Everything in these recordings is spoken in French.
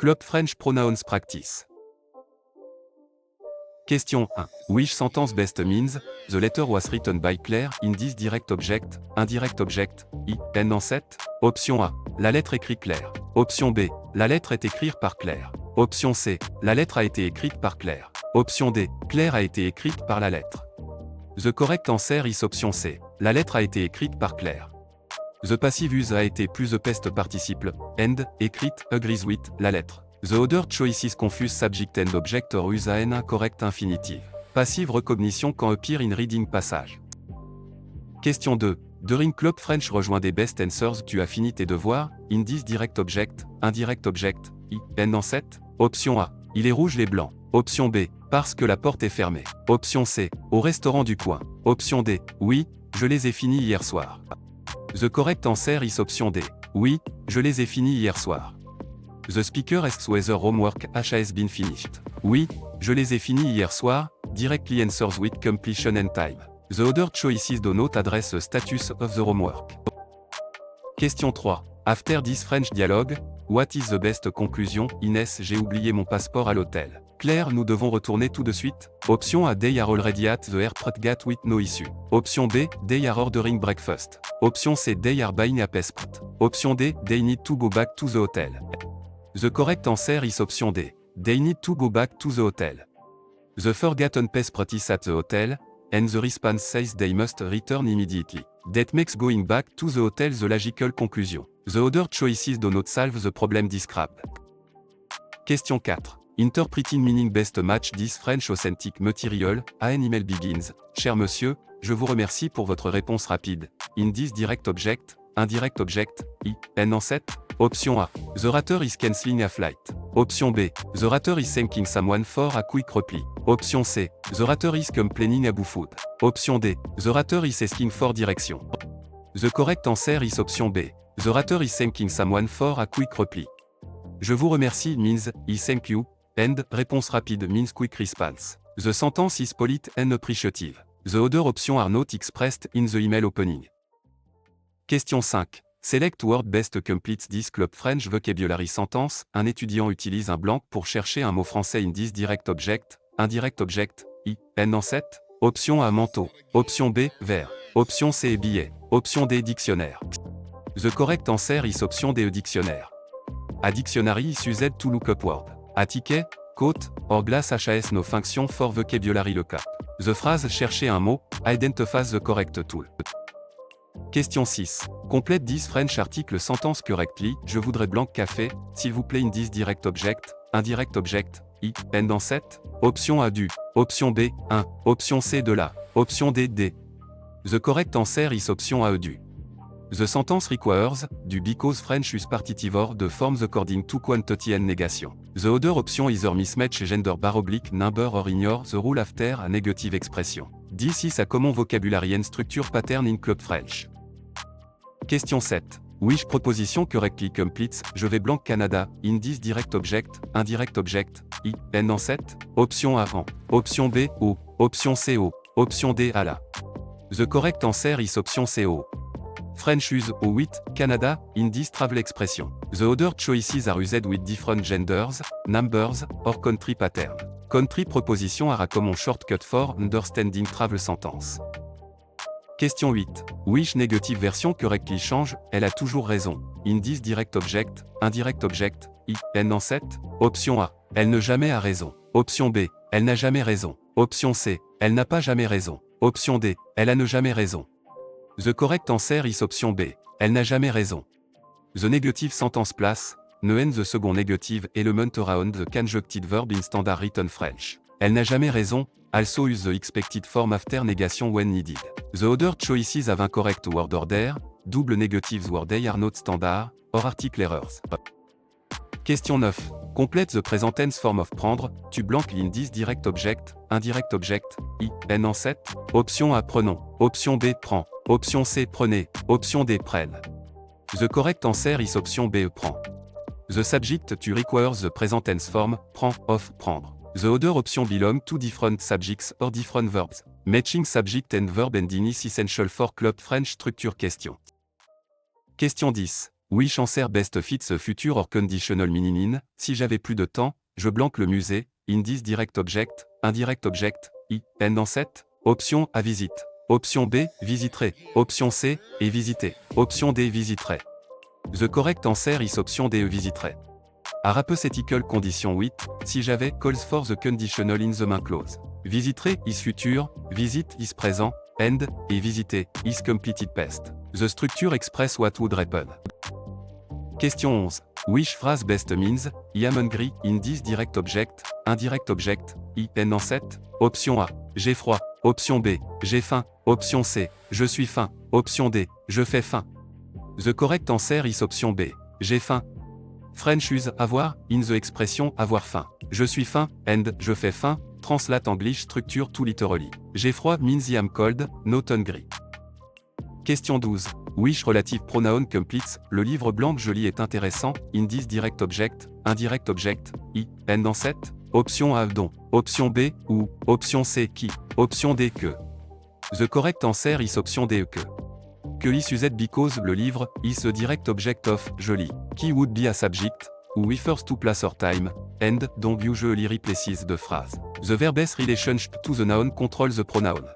Club French Pronouns Practice. Question 1. Which sentence best means, the letter was written by Claire in this direct object, indirect object, en set? Option A. La lettre écrit Claire. Option B. La lettre est écrite par Claire. Option C. La lettre a été écrite par Claire. Option D. Claire a été écrite par la lettre. The correct answer is option C. La lettre a été écrite par Claire. The passive use a été plus the past participle, and, écrite, agrees with, la lettre. The other choices confuse subject and object or use an incorrect infinitive. Passive recognition quand appear in reading passage. Question 2. During Club French rejoint des best answers tu as fini tes devoirs, in this direct object, indirect object, en set? Option A. Il est rouge les blancs. Option B. Parce que la porte est fermée. Option C. Au restaurant du coin. Option D. Oui, je les ai finis hier soir. The correct answer is option D. Oui, je les ai finis hier soir. The speaker asks whether homework has been finished. Oui, je les ai finis hier soir, directly answers with completion and time. The other choices do not address the status of the homework. Question 3. After this French dialogue, what is the best conclusion? Inès, j'ai oublié mon passeport à l'hôtel. Claire, nous devons retourner tout de suite. Option A. They are already at the airport gate with no issue. Option B. They are ordering breakfast. Option C. They are buying a passport. Option D. They need to go back to the hotel. The correct answer is option D. They need to go back to the hotel. The forgotten passport is at the hotel, and the response says they must return immediately. That makes going back to the hotel the logical conclusion. The other choices do not solve the problem described. Question 4. Interpreting meaning best match this French authentic material, an email begins. Cher monsieur, je vous remercie pour votre réponse rapide. In this direct object, indirect object, en set? Option A. The writer is cancelling a flight. Option B. The writer is thanking someone for a quick reply. Option C. The writer is complaining about food. Option D. The writer is asking for direction. The correct answer is option B. The writer is thanking someone for a quick reply. Je vous remercie means, I thank you, and, réponse rapide means quick response. The sentence is polite and appreciative. The other options are not expressed in the email opening. Question 5. Select word best completes this Club French vocabulary sentence. Un étudiant utilise un blanc pour chercher un mot français in this direct object, indirect object, en set? Option A. Manteau. Option B. Verre. Option C. Billet. Option D. Dictionnaire. The correct answer is option D. Dictionnaire. A dictionary is used to look up word. A ticket, coat, or glass has no function for vocabulary lookup. The phrase chercher un mot identifies the correct tool. Question 6. Complète this French article sentence correctly. Je voudrais blanc café, s'il vous plaît in this direct object, indirect object, en set? Option A du. Option B, 1. Option C de la. Option D, D. The correct answer is option A du. The sentence requires, du because French use partitive or the forms according to quantity and negation. The other option either mismatch gender bar oblique number or ignore the rule after a negative expression. This is a common vocabulary and structure pattern in Club French. Question 7. Which proposition correctly completes, je vais blanc Canada, in this direct object, indirect object, en set? Option A en. Option B, O. Option C, O. Option D, à la. The correct answer is option C, O. French use o with Canada in this travel expression. The other choices are used with different genders, numbers, or country pattern. Country proposition are a common shortcut for understanding travel sentence. Question 8. Which negative version correctly change, elle a toujours raison. In this direct object, indirect object, en set? Option A. Elle ne jamais a raison. Option B. Elle n'a jamais raison. Option C. Elle n'a pas jamais raison. Option D. Elle a ne jamais raison. The correct answer is option B. Elle n'a jamais raison. The negative sentence place, ne and the second negative element around the conjuncted verb in standard written French. Elle n'a jamais raison, also use the expected form after negation when needed. The other choices have incorrect word order, double negatives word they are not standard, or article errors. Question 9. Complète the present tense form of prendre, tu blank in this direct object, indirect object, en set? Option A prenons. Option B prend. Option C prenez. Option D prenne. The correct answer is option B prend. The subject to requires the present tense form, prend, of, prendre. The other option belong to different subjects or different verbs. Matching subject and verb ending is essential for Club French structure question. Question 10. Wish answer best fits future or conditional meaning in. Si j'avais plus de temps, je blanque le musée. Indice direct object, indirect object, end en 7. Option A visite. Option B, visiterai. Option C, et visiter. Option D, visiterai. The correct answer is option D, visiterai. A hypothetical condition 8, si j'avais, calls for the conditional in the main clause. Visiterai is future, visit is présent, end, et visiter is completed past. The structure express what would happen. Question 11. Which phrase best means, I am hungry, indice direct object, indirect object, end en 7. Option A, j'ai froid. Option B, j'ai faim. Option C, je suis faim. Option D, je fais faim. The correct answer is option B, j'ai faim. French use avoir, in the expression avoir faim. Je suis faim, and je fais faim, translate English structure to literally. J'ai froid means I am cold, not hungry. Question 12. Which relative pronoun completes, le livre blanc que je lis est intéressant, indice direct object, indirect object, end en 7. Option A don, option B ou, option C qui, option D que. The correct answer is option D que. Que is used because le livre is a direct object of je lis, qui would be a subject, ou refers to place or time, and don't usually replaces the phrase. The verb's relationship to the noun control the pronoun.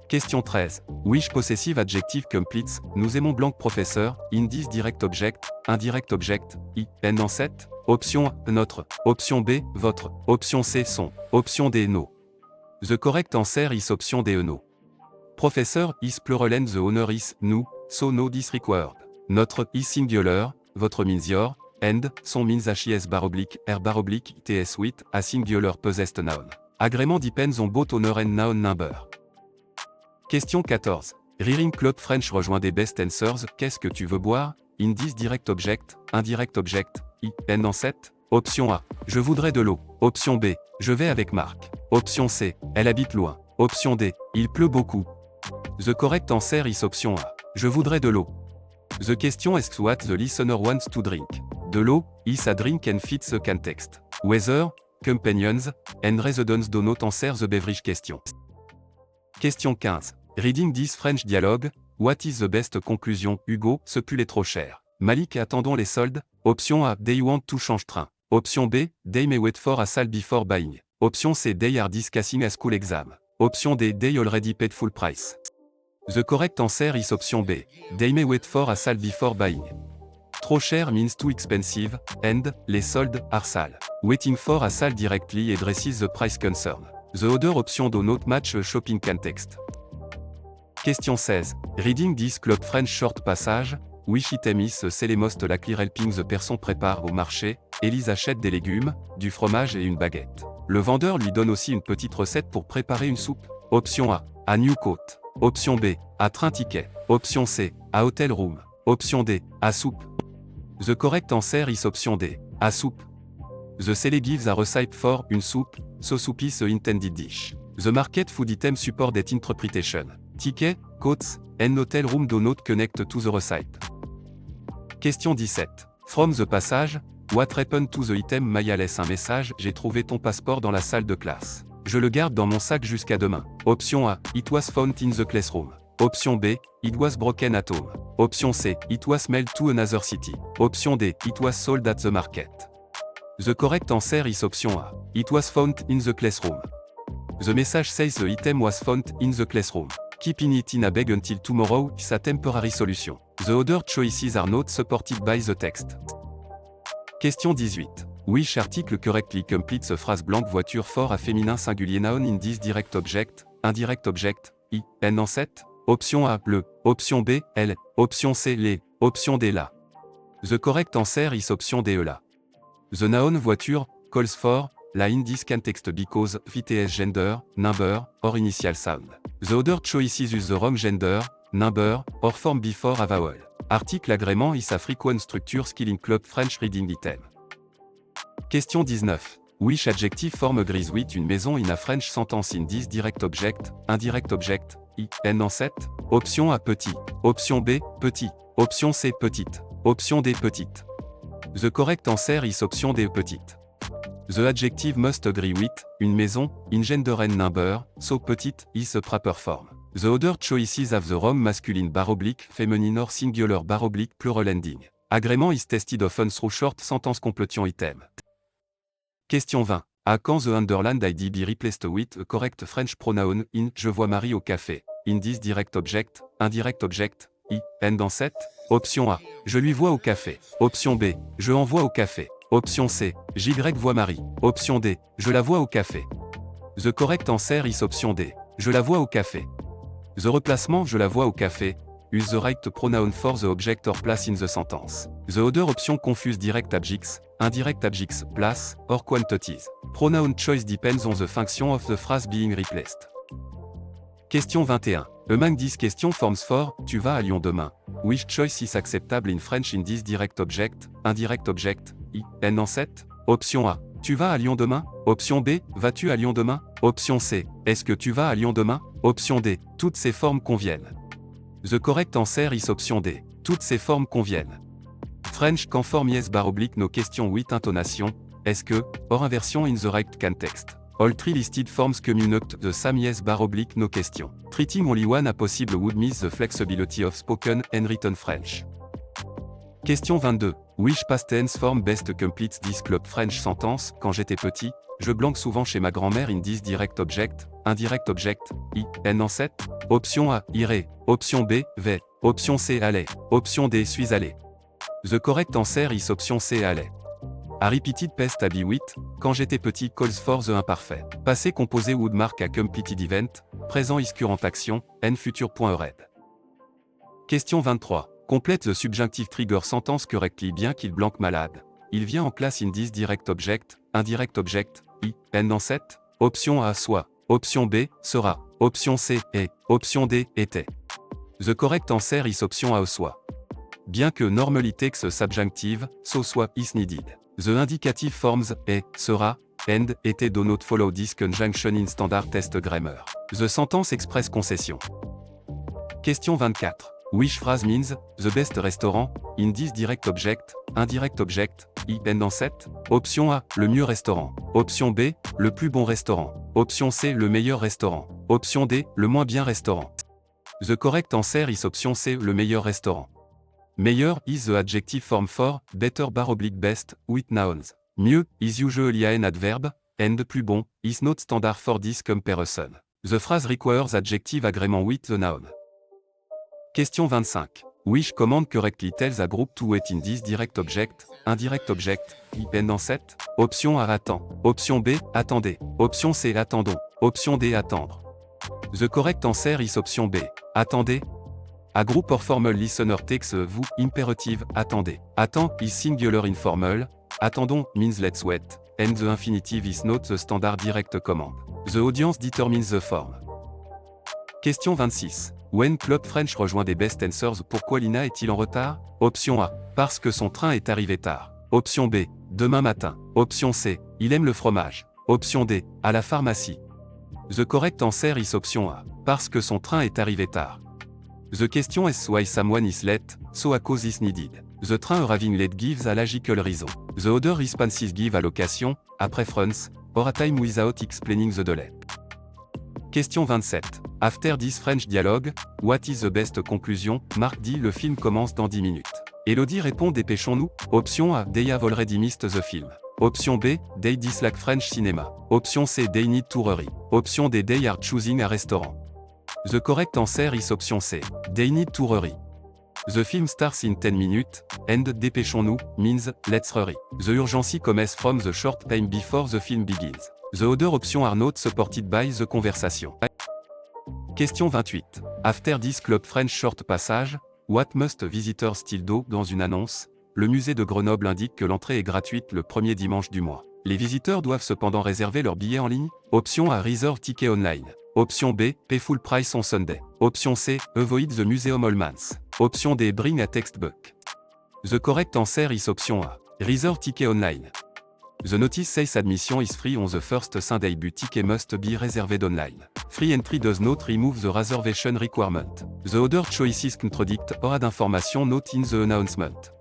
Question 13. Which possessive adjective completes, nous aimons blanc professeur, indice direct object, indirect object, end en 7. Option A, notre. Option B, votre. Option C, son. Option D, no. The correct answer is option D, no. Professeur is plural and the honor is nous, so no is required. Notre is singular, votre means your, and son means HIS /R TS with a singular possessed noun. Agreement depends on both honor and noun number. Question 14. Reading Club French rejoint des best answers. Qu'est-ce que tu veux boire? Indice direct object, indirect object, end en 7. Option A. Je voudrais de l'eau. Option B. Je vais avec Marc. Option C. Elle habite loin. Option D. Il pleut beaucoup. The correct answer is option A. Je voudrais de l'eau. The question asks what the listener wants to drink. De l'eau is a drink and fits the context. Weather, companions, and residents do not answer the beverage question. Question 15. Reading this French dialogue, what is the best conclusion? Hugo, ce pull est trop cher. Malik, attendons les soldes. Option A, they want to change train. Option B, they may wait for a sale before buying. Option C, they are discussing a school exam. Option D, they already paid full price. The correct answer is option B, they may wait for a sale before buying. Trop cher means too expensive, and, les soldes, are sale. Waiting for a sale directly addresses the price concern. The other option do not match a shopping context. Question 16. Reading this Club French short passage, which item is most likely helping the person prépare au marché, Élise achète des légumes, du fromage et une baguette. Le vendeur lui donne aussi une petite recette pour préparer une soupe. Option A, à New Coat. Option B, à train ticket. Option C, à hotel room. Option D, à soupe. The correct answer is option D, à soupe. The seller gives a recipe for une soupe, so soup is a intended dish. The market food item support that interpretation. Ticket, coats, and hotel room do not connect to the recipe. Question 17. From the passage, what happened to the item? Maya laisse un message, j'ai trouvé ton passeport dans la salle de classe. Je le garde dans mon sac jusqu'à demain. Option A, it was found in the classroom. Option B, it was broken at home. Option C, it was mailed to another city. Option D, it was sold at the market. The correct answer is option A, it was found in the classroom. The message says the item was found in the classroom. Keeping it in a bag until tomorrow is a temporary solution. The other choices are not supported by the text. Question 18. Which article correctly completes a phrase blanche voiture for a féminin singulier noun indice direct object, indirect object, n en 7. Option A, le. Option B, elle. Option C, les. Option D, la. The correct answer is option D, la. The noun voiture calls for la indice context because VTS gender, number, or initial sound. The other choices use the wrong gender, number, or form before a vowel. Article agrément is a frequent structure skill in Club French reading item. Question 19. Which adjective form agrees with une maison in a French sentence indice direct object, indirect object, n en 7. Option A, petit. Option B, petit. Option C, petite. Option D, petite. The correct answer is option D, petite. The adjective must agree with, une maison, in gender and number, so petite, is a proper form. The other choices have the wrong masculine / feminine or singular / plural ending. Agreement is tested often through short sentence completion item. Question 20. À quand the underlined id be replaced with a correct French pronoun in je vois Marie au café? In this direct object, indirect object, i, n dans 7. Option A. Je lui vois au café. Option B. Je envoie au café. Option C. J'y vois Marie. Option D. Je la vois au café. The correct answer is option D. Je la vois au café. The replacement je la vois au café. Use the right pronoun for the object or place in the sentence. The other option confuse direct objects, indirect objects, place, or quantities. Pronoun choice depends on the function of the phrase being replaced. Question 21. Among these question forms for, tu vas à Lyon demain. Which choice is acceptable in French in this direct object, indirect object, i, n en 7? Option A. Tu vas à Lyon demain? Option B. Vas-tu à Lyon demain? Option C. Est-ce que tu vas à Lyon demain? Option D. Toutes ces formes conviennent. The correct answer is option D. Toutes ces formes conviennent. French can form yes / no question with intonation. Est-ce que, or inversion in the right context. All three listed forms communicate the same yes / no question. Treating only one a possible would miss the flexibility of spoken and written French. Question 22. Which past tense form best completes this club French sentence? Quand j'étais petit, je blanque souvent chez ma grand-mère in this direct object, indirect object, i, n en 7. Option A, irai. Option B, vais. Option C, allais. Option D, suis allé. The correct answer is option C, allais. A repeated past a be with, quand j'étais petit calls for the imparfait. Passé composé would mark a completed event, présent is current action, n future.red. Question 23. Complète the subjunctive trigger sentence correctly bien qu'il blanque malade. Il vient en classe in this direct object, indirect object, i, n en 7. Option A, soit. Option B, sera. Option C, est. Option D, était. The correct answer is option A, soit. Bien que normally takes subjunctive, so soit is needed. The indicative forms est, sera, and, était do not follow this conjunction in standard test grammar. The sentence express concession. Question 24. Which phrase means, the best restaurant, in this direct object, indirect object, i, n dans 7? Option A, le mieux restaurant. Option B, le plus bon restaurant. Option C, le meilleur restaurant. Option D, le moins bien restaurant. The correct answer is option C, le meilleur restaurant. Meilleur is the adjective form for, better / best, with nouns. Mieux is usually an adverb, and plus bon is not standard for this comparison. The phrase requires adjective agreement with the noun. Question 25. Which command correctly tells a group to wait in this direct object, indirect object, i, n en 7? Option A, attend. Option B, attendez. Option C, attendons. Option D, attendre. The correct answer is option B, attendez. A group or formal listener takes a vous, imperative, attendez. Attend is singular informal, attendons means let's wait, and the infinitive is not the standard direct command. The audience determines the form. Question 26. When Club French rejoint des best answers, pourquoi Lina est-il en retard? Option A. Parce que son train est arrivé tard. Option B. Demain matin. Option C. Il aime le fromage. Option D. À la pharmacie. The correct answer is option A. Parce que son train est arrivé tard. The question is why someone is late, so a cause is needed. The train arriving late gives a logical reason. The other responses give a location, a preference, or a time without explaining the delay. Question 27. After this French dialogue, what is the best conclusion? Marc dit le film commence dans 10 minutes. Elodie répond dépêchons-nous. Option A, they have already missed the film. Option B, they dislike French cinema. Option C, they need to hurry. Option D, they are choosing a restaurant. The correct answer is option C, they need to hurry. The film starts in 10 minutes, and dépêchons-nous means let's hurry. The urgency comes from the short time before the film begins. The other options are not supported by the conversation. Question 28. After this Club French short passage, what must visitors still do? Dans une annonce, le musée de Grenoble indique que l'entrée est gratuite le premier dimanche du mois. Les visiteurs doivent cependant réserver leur billet en ligne. Option A, reserve ticket online. Option B, pay full price on Sunday. Option C, avoid the museum all months. Option D, bring a textbook. The correct answer is option A, reserve ticket online. The notice says admission is free on the first Sunday but ticket must be reserved online. Free entry does not remove the reservation requirement. The other choices contradict or add information not in the announcement.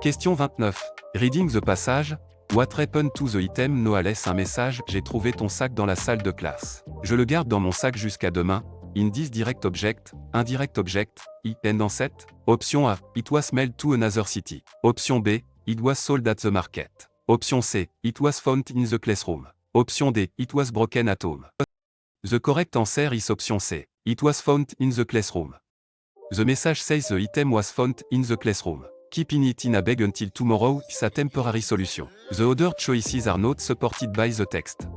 Question 29. Reading the passage. What happened to the item? Noah laisse un message. J'ai trouvé ton sac dans la salle de classe. Je le garde dans mon sac jusqu'à demain. in this direct object, indirect object, I, end en 7. Option A, it was mailed to another city. Option B, it was sold at the market. Option C, it was found in the classroom. Option D, it was broken at home. The correct answer is option C, it was found in the classroom. The message says the item was found in the classroom. Keeping it in a bag until tomorrow is a temporary solution. The other choices are not supported by the text.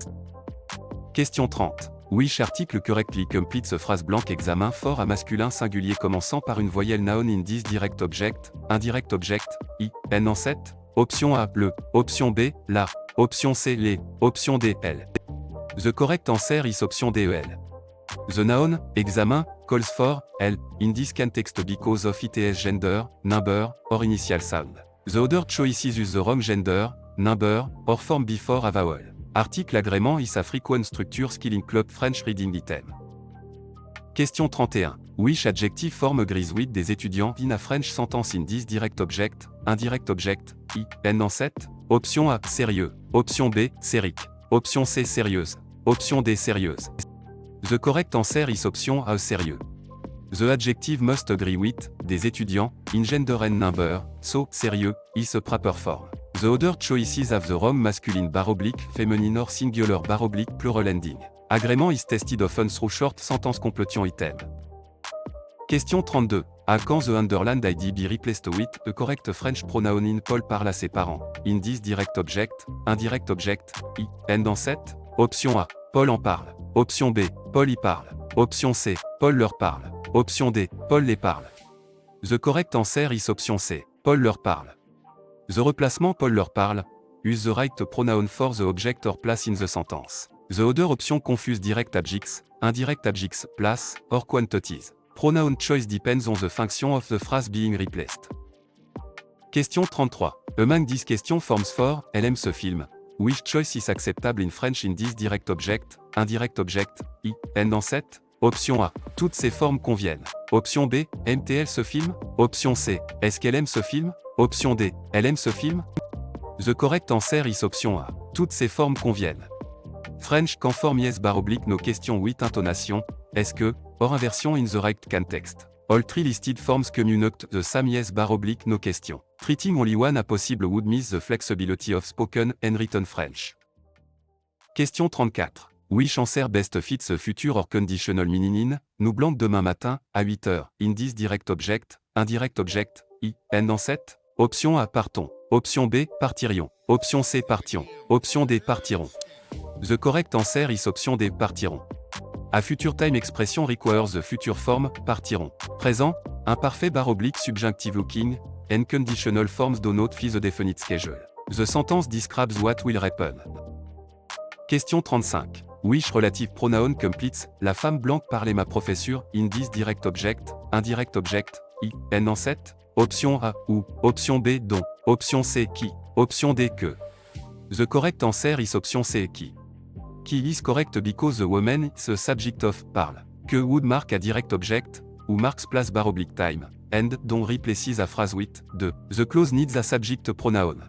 Question 30. Which article correctly completes a phrase blank examen for a masculin singulier commençant par une voyelle noun in this direct object, indirect object, I, N en 7. Option A, le. Option B, la. Option C, les. Option D, elle. The correct answer is option D, elle. The noun, examen, calls for, L, in this context because of its gender, number, or initial sound. The other choices use the wrong gender, number, or form before a vowel. Article agrément is a frequent structure skill in club French reading item. Question 31. Which adjective form agrees with des étudiants in a French sentence in this direct object, indirect object, I, N en 7. Option A, sérieux. Option B, sérique. Option C, sérieuse. Option D, sérieuse. The correct answer is option A, sérieux. The adjective must agree with, des étudiants, in gender and number, so, sérieux, is a proper form. The other choices have the wrong masculine bar oblique, feminine or singular bar oblique plural ending. Agreement is tested often through short sentence completion item. Question 32. À quand the underlined ID be replaced with the correct French pronoun in Paul parle à ses parents? In this direct object, indirect object, I, end en 7. Option A, Paul en parle. Option B, Paul y parle. Option C, Paul leur parle. Option D, Paul les parle. The correct answer is option C, Paul leur parle. The replacement Paul leur parle, use the right pronoun for the object or place in the sentence. The other option confuse direct adjectives, indirect adjectives, place, or quantities. Pronoun choice depends on the function of the phrase being replaced. Question 33. Among these questions forms for, elle aime ce film. Which choice is acceptable in French in this direct object, indirect object, I, end en 7. Option A. Toutes ces formes conviennent. Option B. Aime-t-elle ce film? Option C. Est-ce qu'elle aime ce film? Option D. Elle aime ce film? The correct answer is option A. Toutes ces formes conviennent. French conform yes bar oblique no question with intonation. Est-ce que, or inversion in the right context. All three listed forms communicate the same yes bar oblique no question. Treating only one a possible would miss the flexibility of spoken and written French. Question 34. Which answer best fits a future or conditional meaning, nous blanc demain matin, à 8h, in this direct object, indirect object, I, N en 7. Option A, partons. Option B, partirions. Option C, partions. Option D, partirons. The correct answer is option D, partirons. A future time expression requires the future form, partiront. Présent, imparfait bar oblique subjunctive looking, and conditional forms do not fit the definite schedule. The sentence describes what will happen. Question 35. Which relative pronoun completes, la femme blanche parlait ma professure, in this direct object, indirect object, I, N en 7. Option A, ou. Option B, dont. Option C, qui. Option D, que. The correct answer is option C, qui. Qui is correct because the woman is a subject of, parle. Que would mark a direct object, ou marks place bar oblique time, and, dont replaces a phrase with, de. The clause needs a subject pronoun.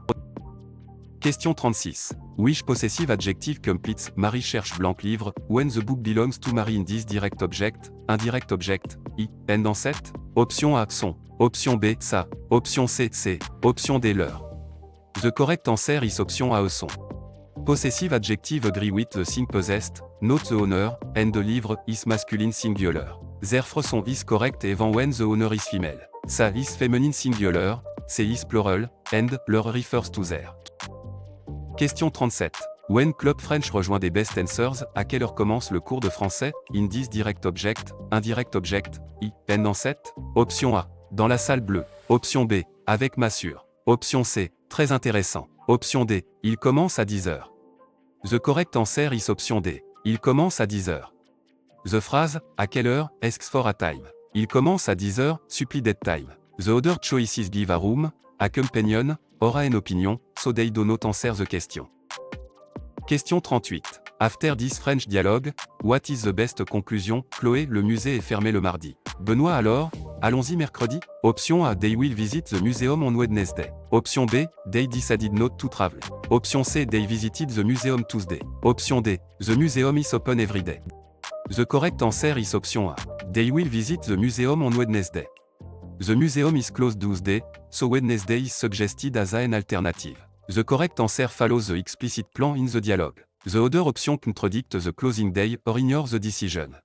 Question 36. Which possessive adjective completes Marie cherche blanc livre, when the book belongs to Marie in this direct object, indirect object, I, N en 7. Option A, son. Option B, sa. Option C, c'est. Option D, leur. The correct answer is option A, son. Possessive adjective agree with the thing possessed, not the owner, and the livre is masculine singular. Therefore son is correct even when the owner is female. Sa is feminine singular, c'est is plural, and leur refers to their. Question 37. When Club French rejoint des best answers, à quelle heure commence le cours de français? In this direct object, indirect object, I, N en 7. Option A. Dans la salle bleue. Option B. Avec Massure. Option C. Très intéressant. Option D. Il commence à 10h. The correct answer is option D. Il commence à 10h. The phrase, à quelle heure, asks for a time. Il commence à 10h, supplie that time. The other choices give a room, a companion, or an opinion, so they do not answer the question. Question 38. After this French dialogue, what is the best conclusion? Chloé, le musée est fermé le mardi. Benoît alors, allons-y mercredi? Option A, they will visit the museum on Wednesday. Option B, they decided not to travel. Option C, they visited the museum Tuesday. Option D, the museum is open every day. The correct answer is option A. They will visit the museum on Wednesday. The museum is closed Tuesday, so Wednesday is suggested as an alternative. The correct answer follows the explicit plan in the dialogue. The other option contradict the closing day or ignore the decision.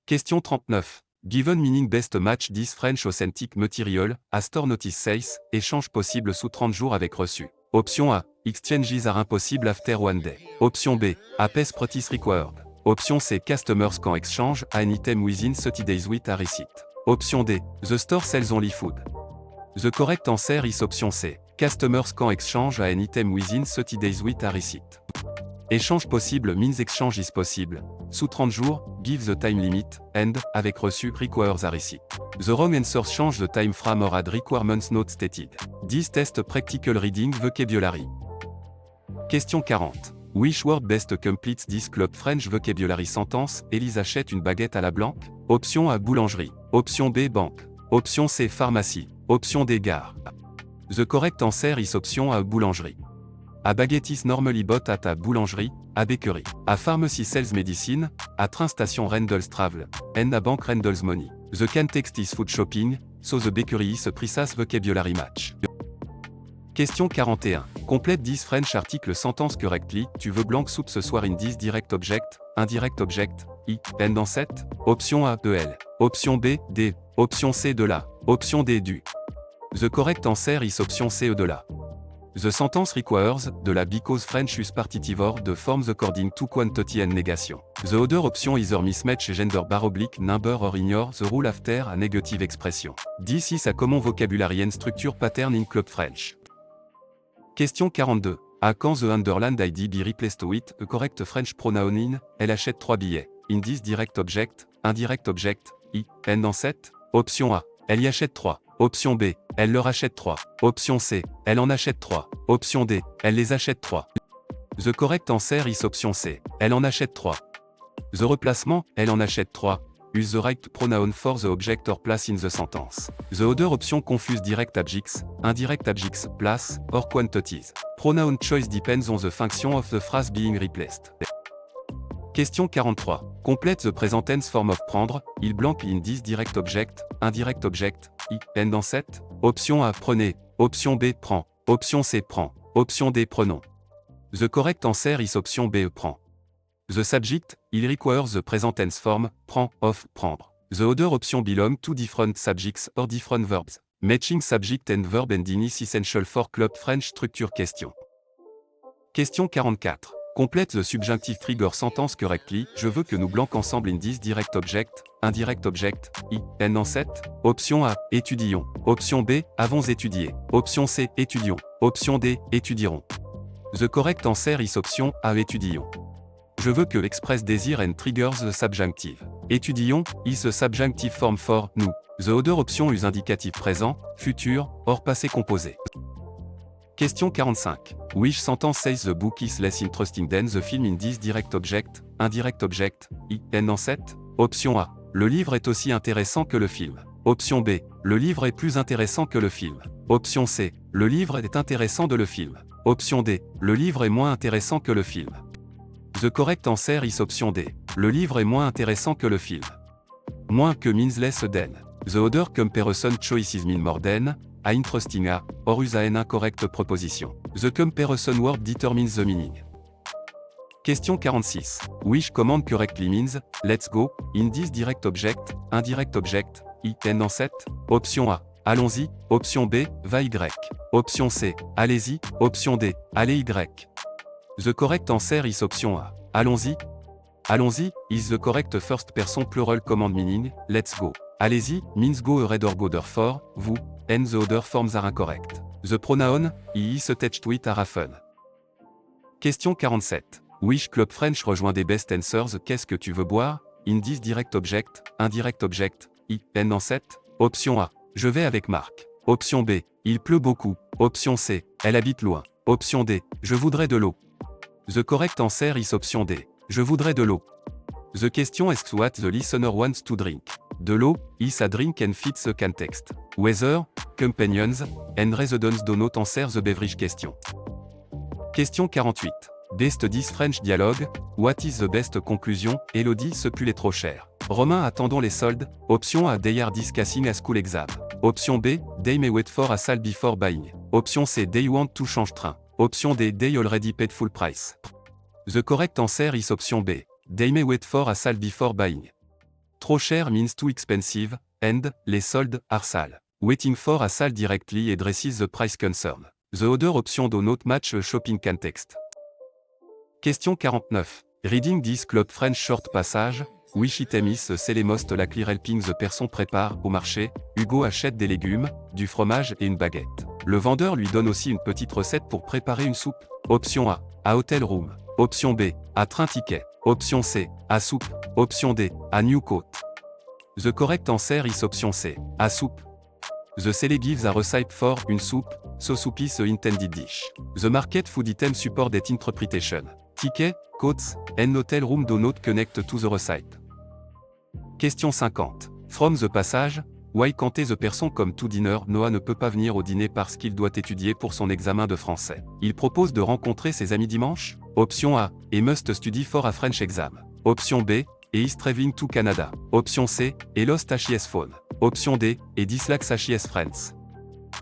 Question 39. Given meaning best match this French authentic material, as store notice says, échange possible sous 30 jours avec reçu. Option A. Exchanges are impossible after one day. Option B. Apes practice required. Option C. Customers can exchange an item within 30 days with a receipt. Option D. The store sells only food. The correct answer is option C. Customers can exchange an item within 30 days with a receipt. Échange possible means exchange is possible. Sous 30 jours, give the time limit, and, avec reçu, requires a receipt. The wrong answer change the time frame or add requirements not stated. This test practical reading vocabulary. Question 40. Which word best completes this club French vocabulary sentence? Élise achète une baguette à la blanque? Option A. Boulangerie. Option B. Banque. Option C. Pharmacie. Option D. Gare. The correct answer is option A. Boulangerie. A baguette is normally bought at a boulangerie, a bakery. A pharmacy sells medicine, a train station rendles travel, and a bank rendles money. The context is food shopping, so the bakery is a precise vocabulary match. Question 41. Complète this French article sentence correctly. Tu veux blanc soupe ce soir in this direct object, indirect object, I, and en 7. Option A, de L. Option B, D. Option C, de la. Option D, du. The correct answer is option C, de la. The sentence requires, de la because French use partitive or the forms according to quantity and negation. The other option either mismatch gender bar oblique number or ignore the rule after a negative expression. This is a common vocabulary and structure pattern in Club French. Question 42. A quand the underlined ID be replaced with a correct French pronoun in, elle achète 3 billets. In this direct object, indirect object, I, and en 7. Option A. Elle y achète 3. Option B. Elle leur achète 3. Option C. Elle en achète 3. Option D. Elle les achète 3. The correct answer is option C. Elle en achète 3. The replacement, elle en achète 3, use the right pronoun for the object or place in the sentence. The other option confuse direct objects, indirect objects, place, or quantities. Pronoun choice depends on the function of the phrase being replaced. Question 43. Complète the present tense form of prendre, il blank in this direct object, indirect object, I, and en 7. Option A, prenez. Option B, prend. Option C, prend. Option D, prenons. The correct answer is option B, prend. The subject, il requires the present tense form, prend, of, prendre. The other option belong to different subjects or different verbs. Matching subject and verb ending is essential for Club French structure question. Question 44. Complète the subjunctive trigger sentence correctly. Je veux que nous blanc ensemble in this direct object, indirect object, I, and en 7. Option A, étudions. Option B, avons étudié. Option C, étudions. Option D, étudierons. The correct answer is option A, étudions. Je veux que express desire and triggers the subjunctive. Étudions is the subjunctive form for nous. The other option use indicatif présent, futur, or passé composé. Question 45. Which sentence says the book is less interesting than the film in this direct object, indirect object, I, and en 7. Option A. Le livre est aussi intéressant que le film. Option B. Le livre est plus intéressant que le film. Option C. Le livre est intéressant de le film. Option D. Le livre est moins intéressant que le film. The correct answer is option D. Le livre est moins intéressant que le film. Moins que means less than. The other comparison choices mean more than, a interesting a, or use an incorrect proposition. The comparison word determines the meaning. Question 46. Which command correctly means, let's go, in this direct object, indirect object, I, and en 7. Option A. Allons-y. Option B. Va Y. Option C. Allez-y. Option D. Allez Y. The correct answer is option A. Allons-y. Allons-y is the correct first person plural command meaning, let's go. Allez-y means go ahead or go therefore, vous, and the other forms are incorrect. The pronoun, he is attached to it are often. Question 47. Which Club French rejoint des best answers? Qu'est-ce que tu veux boire? In this direct object, indirect object, I, and en 7. Option A. Je vais avec Marc. Option B. Il pleut beaucoup. Option C. Elle habite loin. Option D. Je voudrais de l'eau. The correct answer is option D. Je voudrais de l'eau. The question asks what the listener wants to drink. De l'eau is a drink and fits the context. Weather, companions, and residents do not answer the beverage question. Question 48. Best 10 French Dialogue, What is the best conclusion, Elodie ce pull est trop cher. Romain attendons les soldes, option A They are discussing a school exam. Option B, They may wait for a sale before buying. Option C They want to change train. Option D They already paid full price. The correct answer is option B, They may wait for a sale before buying. Trop cher means too expensive, and, les soldes, are sale. Waiting for a sale directly addresses the price concern. The other option do not match a shopping context. Question 49. Reading this club French short passage, which item is the most likely helping the person prépare au marché, Hugo achète des légumes, du fromage et une baguette. Le vendeur lui donne aussi une petite recette pour préparer une soupe. Option A, à hotel room. Option B, à train ticket. Option C, à soupe. Option D, à new coat. The correct answer is option C, à soupe. The seller gives a recipe for une soupe, so soup is the intended dish. The market food item support that interpretation. Ticket, coats, and hotel room do not connect to the recipe. Question 50. From the passage, why can't the person come to dinner? Noah ne peut pas venir au dîner parce qu'il doit étudier pour son examen de français. Il propose de rencontrer ses amis dimanche. Option A, et must study for a French exam. Option B, et is traveling to Canada. Option C, et lost his phone. Option D, et dislikes his friends.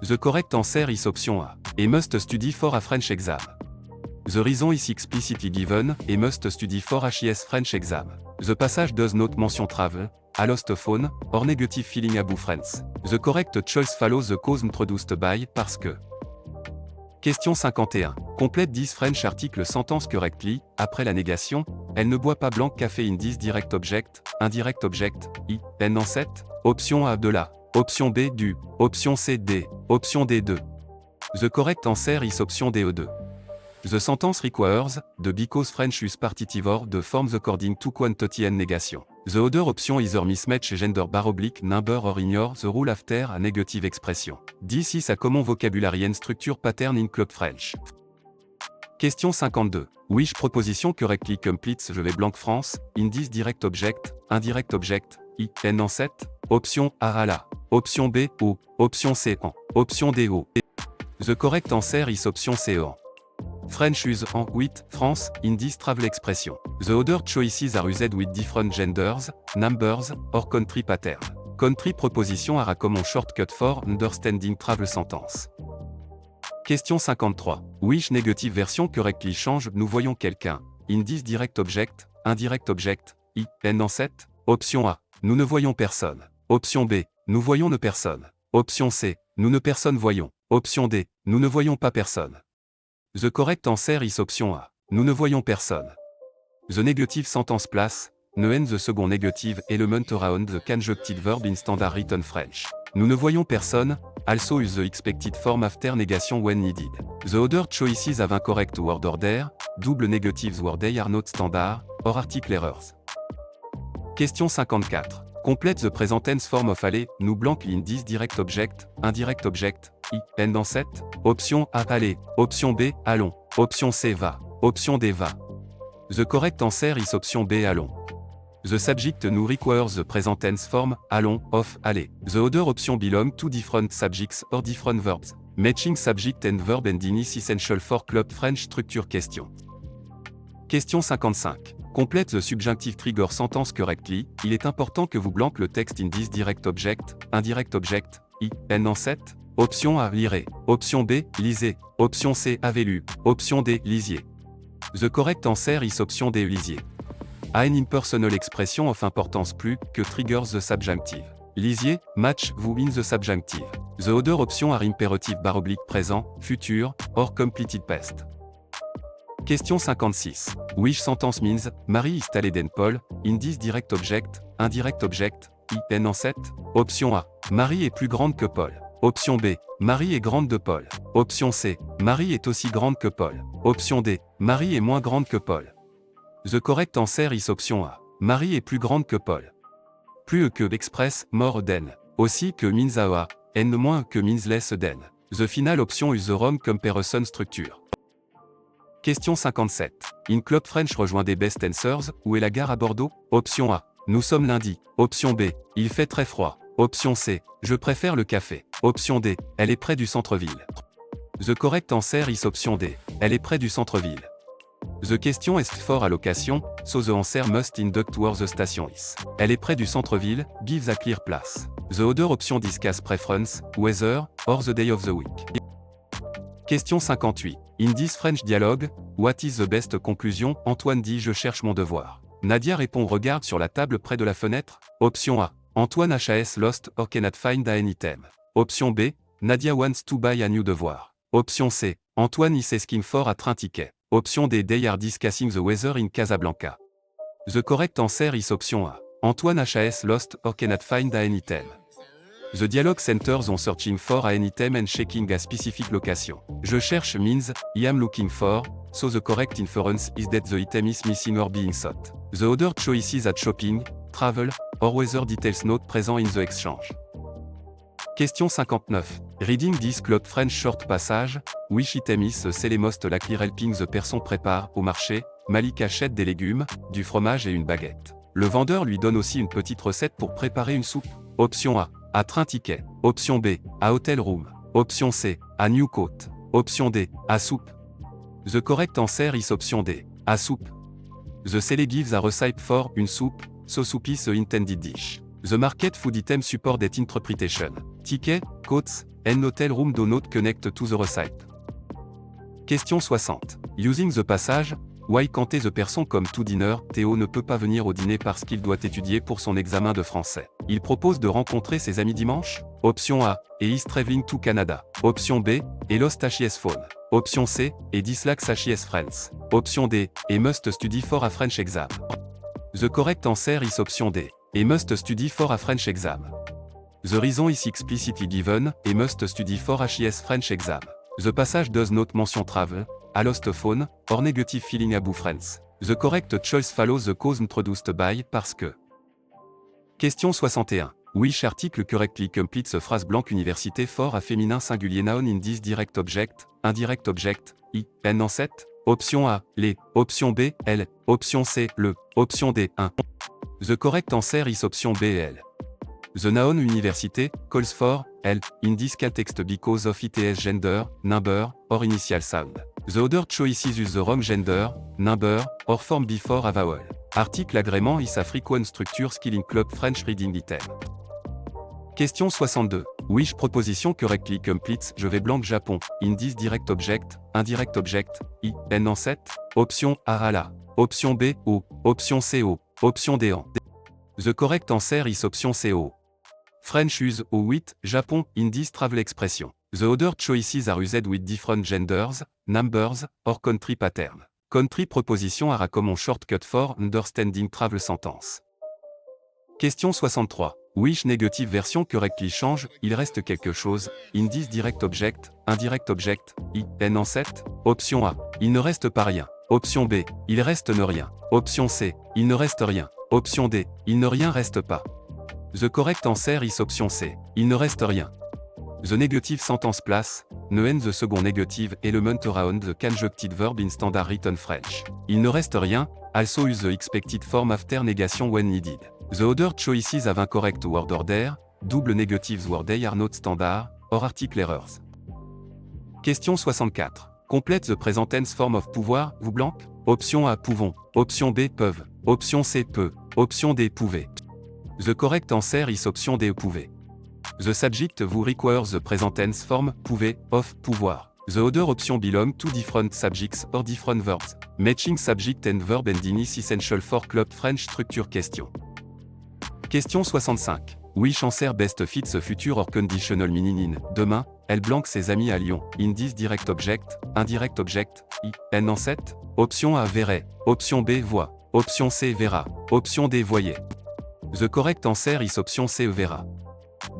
The correct answer is option A, et must study for a French exam. The reason is explicitly given, et must study for his French exam. The passage does not mention travel, a lost phone, or negative feeling about friends. The correct choice follows the cause introduced by, parce que. Question 51. Complète 10 French article sentence correctly, après la négation, elle ne boit pas blanc café in this direct object, indirect object, I, N en 7, option A de la, option B du, option C D, option D 2. The correct answer is option D 2. The sentence requires, the because French use partitive de forms according to quantity and negation. The other option either mismatch gender / number or ignore the rule after a negative expression. This is a common vocabulary and structure pattern in Club French. Question 52. Which proposition correctly completes je vais blanc France, in this direct object, indirect object, I, N en 7, option A à la, option B, O, option C en, option D O. The correct answer is option C en. French use en with France in this travel expression. The other choices are used with different genders, numbers, or country pattern. Country proposition are a common shortcut for understanding travel sentence. Question 53. Which negative version correctly change nous voyons quelqu'un, in this direct object, indirect object, I, N en 7, option A, nous ne voyons personne. Option B, nous voyons ne personne. Option C, nous ne personne voyons. Option D, nous ne voyons pas personne. The correct answer is option A. Nous ne voyons personne. The negative sentence place, ne and the second negative element around the conjunctive verb in standard written French. Nous ne voyons personne, also use the expected form after negation when needed. The other choices have incorrect word order, double negatives word they are not standard, or article errors. Question 54. Complete the present tense form of aller, nous blanc in this direct object, indirect object, I, N en 7, option A aller, option B allons, option C va, option D va. The correct answer is option B allons. The subject now requires the present tense form, allons, of, aller. The other option belong to different subjects or different verbs. Matching subject and verb ending is essential for Club French structure question. Question 55. Complète the subjunctive trigger sentence correctly. Il est important que vous blanc le texte in this direct object, indirect object, I, N en 7. Option A, lirez. Option B, lisez. Option C, avez lu. Option D, lisiez. The correct answer is option D, lisiez. A an impersonal expression of importance plus que triggers the subjunctive. Lisiez, match, vous in the subjunctive. The other option are imperative / présent, futur, or completed past. Question 56. Which sentence means, Marie is taller than Paul, in this direct object, indirect object, I, N en 7. Option A. Marie est plus grande que Paul. Option B. Marie est grande de Paul. Option C. Marie est aussi grande que Paul. Option D. Marie est moins grande que Paul. The correct answer is option A. Marie est plus grande que Paul. Plus que express, more than. Aussi que means a, and moins que means less than. The final option is the wrong comparison structure. Question 57. In Club French rejoint des best answers, où est la gare à Bordeaux? Option A. Nous sommes lundi. Option B. Il fait très froid. Option C. Je préfère le café. Option D. Elle est près du centre-ville. The correct answer is option D. Elle est près du centre-ville. The question est for allocation, so the answer must induct towards the station is. Elle est près du centre-ville, gives a clear place. The other option discuss preference, weather, or the day of the week. Question 58. In this French dialogue, what is the best conclusion? Antoine dit je cherche mon devoir. Nadia répond regarde sur la table près de la fenêtre. Option A. Antoine has lost or cannot find an item. Option B. Nadia wants to buy a new devoir. Option C. Antoine is asking for a train ticket. Option D. They are discussing the weather in Casablanca. The correct answer is option A. Antoine has lost or cannot find an item. The dialogue centers on searching for an item and checking a specific location. Je cherche means, I am looking for, so the correct inference is that the item is missing or being sought. The other choices are shopping, travel, or weather details not present in the exchange. Question 59. Reading this Claude French short passage, which item is the most likely helping the person prépare au marché? Malik achète des légumes, du fromage et une baguette. Le vendeur lui donne aussi une petite recette pour préparer une soupe. Option A. À train ticket. Option B. À hotel room. Option C. À new coat. Option D. À soupe. The correct answer is option D. À soupe. The sele gives a recipe for une soupe, so soup is the intended dish. The market food item support that interpretation. Ticket, coats, and hotel room do not connect to the recipe. Question 60. Using the passage, why can't the person come to dinner? Théo ne peut pas venir au dîner parce qu'il doit étudier pour son examen de français. Il propose de rencontrer ses amis dimanche? Option A. Et is traveling to Canada. Option B. Et lost his phone. Option C. Et dislikes his friends. Option D. Et must study for a French exam. The correct answer is option D. Et must study for a French exam. The reason is explicitly given, et must study for his French exam. The passage does not mention travel, a lost phone, or negative feeling about friends. The correct choice follows the cause introduced by, parce que. Question 61. Which article correctly completes a phrase blanche université for a féminin singulier noun in this direct object, indirect object, I, N en 7? Option A, les. Option B, L. Option C, le. Option D, 1. The correct answer is option B, L. The noun université calls for, L, in this context because of its gender, number, or initial sound. The other choices use the wrong gender, number, or form before a vowel. Article agrément is a frequent structure skill in club French reading item. Question 62. Which proposition correctly completes je vais blank Japon, in this direct object, indirect object, I, N en 7? Option A à la. Option B, O. Option C, O. Option D en. The correct answer is option C, O. French use au 8, Japon, in this travel expression. The other choices are used with different genders, numbers, or country pattern. Country proposition are a common shortcut for understanding travel sentence. Question 63. Which negative version correctly change, il reste quelque chose, in this direct object, indirect object, I, N en 7? Option A. Il ne reste pas rien. Option B. Il reste ne rien. Option C. Il ne reste rien. Option D. Il ne rien reste pas. The correct answer is option C. Il ne reste rien. The negative sentence place, ne and the second negative element around the conjuncted verb in standard written French. Il ne reste rien, also use the expected form after negation when needed. The other choices have incorrect word order, double negatives word are not standard, or article errors. Question 64. Complete the present tense form of pouvoir, vous blanc? Option A pouvons. Option B peuvent. Option C peut. Option D pouvez. The correct answer is option D pouvez. The subject vous requires the present tense form pouvez of pouvoir. The other option belong to different subjects or different verbs. Matching subject and verb ending is essential for club French structure question. Question 65. Which answer best fits the future or conditional meaning in demain, elle blanque ses amis à Lyon, in this direct object, indirect object, I, N en 7? Option A verrait. Option B voit. Option C verra. Option D voyait. The correct answer is option C verra.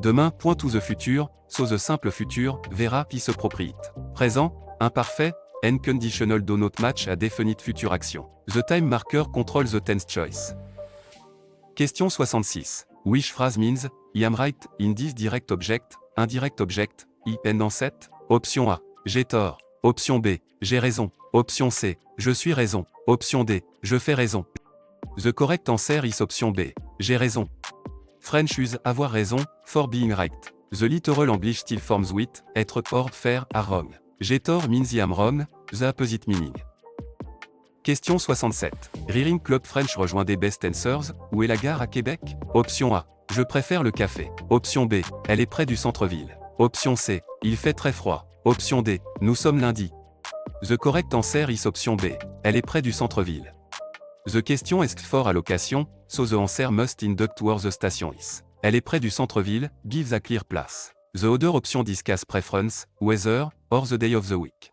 Demain point to the future, so the simple future, verra is appropriate. Présent, imparfait, and conditional do not match a definite future action. The time marker controls the tense choice. Question 66. Which phrase means, I am right, in this direct object, indirect object, I, N en 7? Option A. J'ai tort. Option B. J'ai raison. Option C. Je suis raison. Option D. Je fais raison. The correct answer is option B. J'ai raison. French use avoir raison, for being right. The literal English still forms with, être or, faire, are wrong. J'ai tort means I am wrong, the opposite meaning. Question 67. Rearing Club French rejoint des Best Answers, où est la gare à Québec? Option A. Je préfère le café. Option B. Elle est près du centre-ville. Option C. Il fait très froid. Option D. Nous sommes lundi. The correct answer is option B. Elle est près du centre-ville. The question est for allocation, so the answer must induct where the station is. Elle est près du centre-ville, gives a clear place. The other option discuss preference, weather, or the day of the week.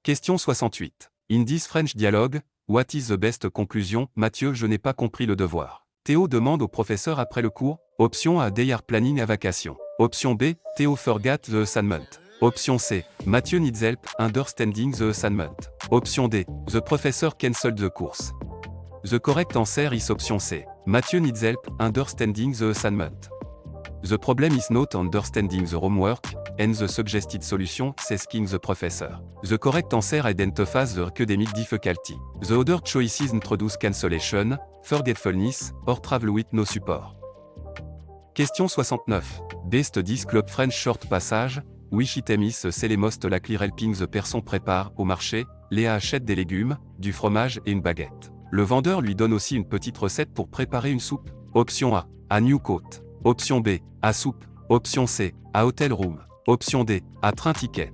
Question 68. In this French dialogue, what is the best conclusion? Mathieu, je n'ai pas compris le devoir. Théo demande au professeur après le cours. Option A. They are planning a vacation. Option B. Théo forgot the assignment. Option C. Mathieu needs help understanding the assignment. Option D. The professor cancelled the course. The correct answer is option C. Mathieu needs help understanding the assignment. The problem is not understanding the homework, and the suggested solution is asking the professor. The correct answer identifies the academic difficulty. The other choices introduce cancellation, forgetfulness, or travel with no support. Question 69. Best 10 Club French short passage. Which item is the most likely helping the person prépare au marché? Léa achète des légumes, du fromage et une baguette. Le vendeur lui donne aussi une petite recette pour préparer une soupe. Option A. À New Coat. Option B. À soupe. Option C. À hotel room. Option D. À train ticket.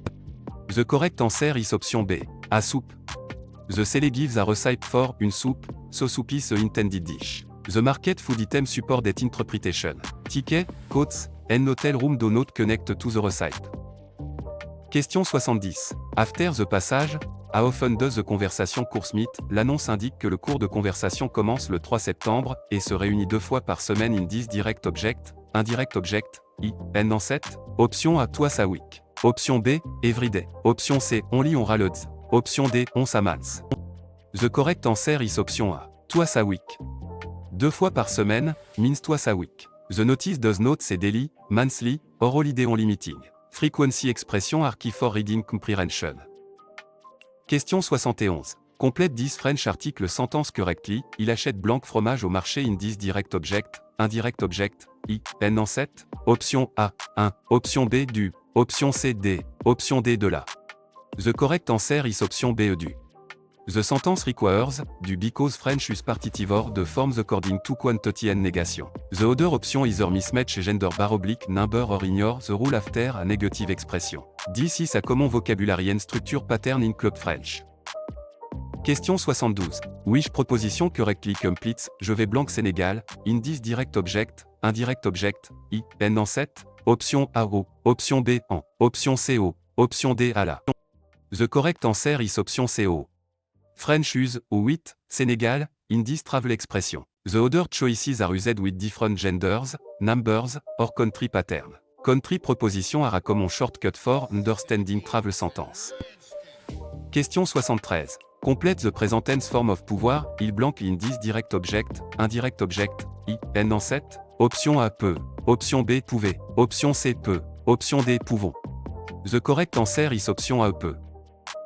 The correct answer is option B. À soupe. The seller gives a recipe for une soupe, so soup is a intended dish. The market food item support that interpretation. Ticket, coats, and hotel room do not connect to the recipe. Question 70. After the passage, how often does the conversation course meet? L'annonce indique que le cours de conversation commence le 3 septembre et se réunit 2 fois par semaine in this direct object, indirect object, I, N en 7. Option A. Twice a week. Option B. Everyday. Option C. Only on raloads. Option D. On s'amans. The correct answer is option A. Twice a week. 2 fois par semaine, means twice a week. The notice does not say daily, monthly, or holiday only meeting. Frequency expression are key for reading comprehension. Question 71. Complète 10 French article sentence correctly. Il achète blanc fromage au marché in this direct object, indirect object, I, N en 7. Option A, 1. Option B, du. Option C, D. Option D, de la. The correct answer is option B, du. The sentence requires, du because French is partitive de forms according to quantity and negation. The other option either mismatch gender bar oblique number or ignore the rule after a negative expression. This is a common vocabulary and structure pattern in Club French. Question 72. Which proposition correctly completes, je vais blanc Sénégal, in this direct object, indirect object, I, N en 7. Option A, O. Option B, en. Option C, O. Option D, à la. The correct answer is option C, O. French use, ou with, Sénégal, in this travel expression. The other choices are used with different genders, numbers, or country pattern. Country proposition are a common shortcut for understanding travel sentence. Question 73. Complète the present tense form of pouvoir, il blanc in this direct object, indirect object, I, N en 7. Option A, peut. Option B, pouvez. Option C, peut. Option D, pouvons. The correct answer is option A, peut.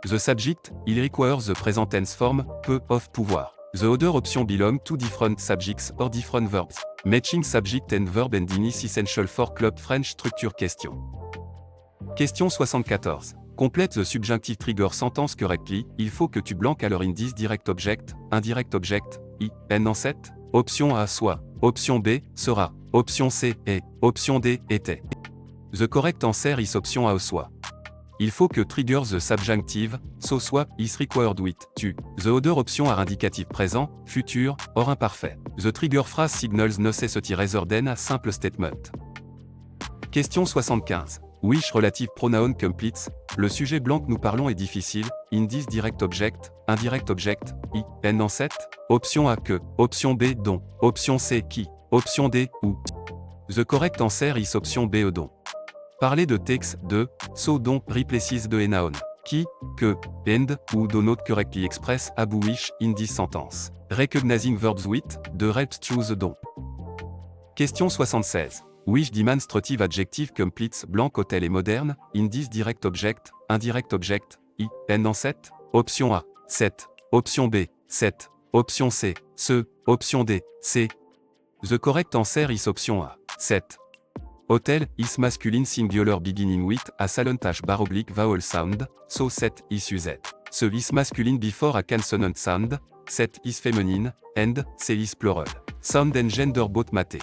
The subject, il requires the present tense form, peut, of pouvoir. The other option belong to different subjects or different verbs. Matching subject and verb ending is essential for Club French structure question. Question 74. Complète the subjunctive trigger sentence correctly, il faut que tu blanques alors in this direct object, indirect object, I, N en 7. Option A, soit. Option B, sera. Option C, est. Option D, était. The correct answer is option A, soit. Il faut que trigger the subjunctive, so soit, is required with, tu. The other option are indicatif présent, futur, or imparfait. The trigger phrase signals necessity rather than a simple statement. Question 75. Which relative pronoun completes, le sujet blanc que nous parlons est difficile, in this direct object, indirect object, I, N en 7. Option A, que. Option B, dont. Option C, qui. Option D, où. The correct answer is option B, dont. Parler de texte, de, so dont, replaces de noun, qui, que, and, ou do not correctly express, abu wish, in this sentence. Recognizing verbs with, de helps choose dont. Question 76. Which demonstrative adjective completes blanc hôtel et moderne, in this direct object, indirect object, I, N en 7. Option A, 7. Option B, 7. Option C, ce. Option D, C. The correct answer is option A, 7. Hotel is masculine singular beginning with a silent h bar oblique vowel sound, so set is used. Ce is masculine before a consonant sound, set is feminine, and, c'est is plural. Sound and gender both maté.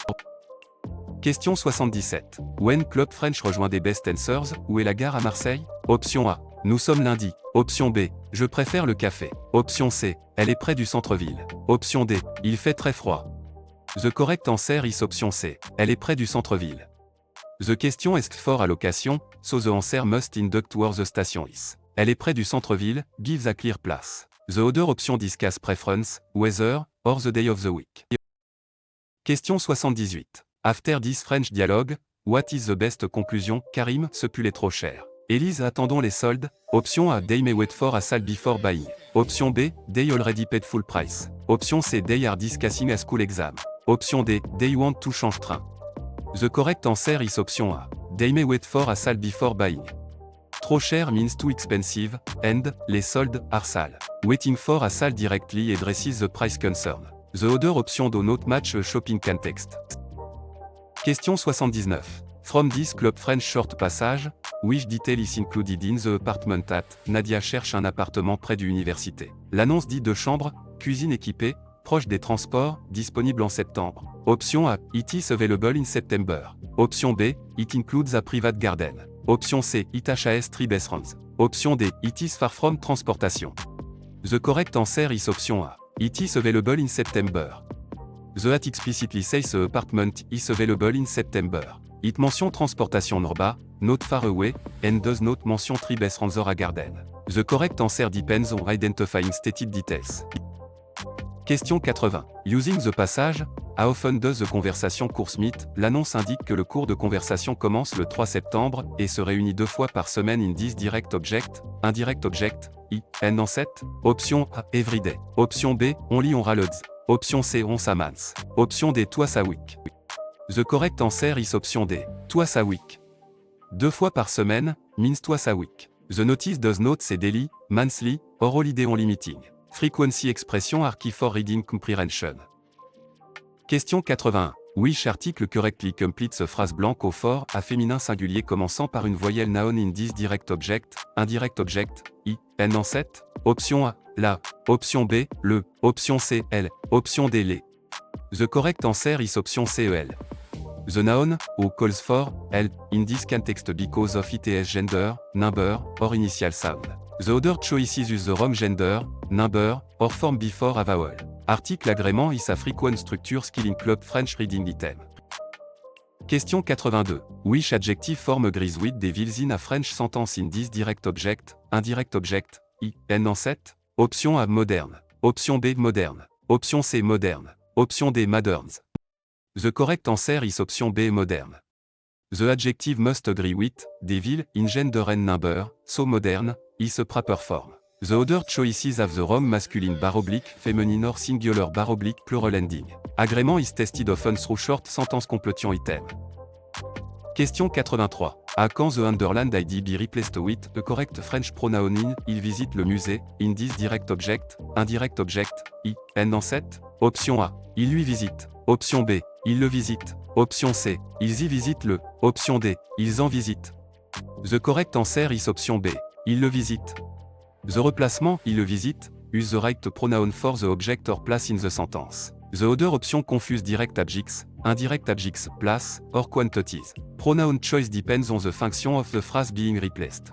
Question 77. When Club French rejoint des best answers, où est la gare à Marseille? Option A. Nous sommes lundi. Option B. Je préfère le café. Option C. Elle est près du centre-ville. Option D. Il fait très froid. The correct answer is option C. Elle est près du centre-ville. The question est for allocation, so the answer must induct where the station is. Elle est près du centre-ville, gives a clear place. The other option discuss preference, weather, or the day of the week. Question 78. After this French dialogue, what is the best conclusion? Karim, ce pull est trop cher. Élise, attendons les soldes. Option A, they may wait for a sale before buying. Option B, they already paid full price. Option C, they are discussing a school exam. Option D, they want to change train. The correct answer is option A. They may wait for a sale before buying. Trop cher means too expensive, and, les soldes, are sale. Waiting for a sale directly addresses the price concern. The other option do not match a shopping context. Question 79. From this Club French short passage, which detail is included in the apartment at, Nadia cherche un appartement près de l'université. L'annonce dit 2 chambres, cuisine équipée, proche des transports, disponible en septembre. Option A, it is available in September. Option B, it includes a private garden. Option C, it has 3 bedrooms. Option D, it is far from transportation. The correct answer is option A. It is available in September. The at explicitly says the apartment is available in September. It mention transportation norba, not far away, and does not mention 3 bedrooms or a garden. The correct answer depends on identifying stated details. Question 80. Using the passage, how often does the conversation course meet? L'annonce indique que le cours de conversation commence le 3 septembre et se réunit 2 fois par semaine in this direct object, indirect object, I, N en 7. Option A, everyday. Option B, only on raloads. Option C, on samans. Option D, twice a week. The correct answer is option D, twice a week. 2 fois par semaine, means twice a week. The notice does not say daily, monthly, or holiday only meeting. Frequency expression are key for reading comprehension. Question 81. Which article correctly completes a phrase blanque au fort à féminin singulier commençant par une voyelle noun in this direct object, indirect object, I, N en 7. Option A, la. Option B, le. Option C, elle. Option D, les. The correct answer is option C, elle. The noun, ou calls for, elle, in this context because of its gender, number, or initial sound. The other choices use the wrong gender, number, or form before a vowel. Article agrément is a frequent structure skill in Club French reading item. Question 82. Which adjective form agrees with des villes in a French sentence in this direct object, indirect object, I, N en 7. Option A, moderne. Option B, moderne. Option C, moderne. Option D, moderns. The correct answer is option B, moderne. The adjective must agree with, des villes, in gender and number, so modern, is a proper form. The other choices have the wrong masculine bar oblique, feminine or singular bar oblique plural ending. Agrément is tested often through short sentence completion item. Question 83. À quand the underlined ID be replaced with the correct French pronoun in, il visite le musée, in this direct object, indirect object, I, N en 7. Option A, il lui visite. Option B, il le visite. Option C, ils y visitent le. Option D, ils en visitent. The correct answer is option B, ils le visitent. The replacement, il le visite, use the right pronoun for the object or place in the sentence. The other option confuse direct adjectives, indirect adjectives, place, or quantities. Pronoun choice depends on the function of the phrase being replaced.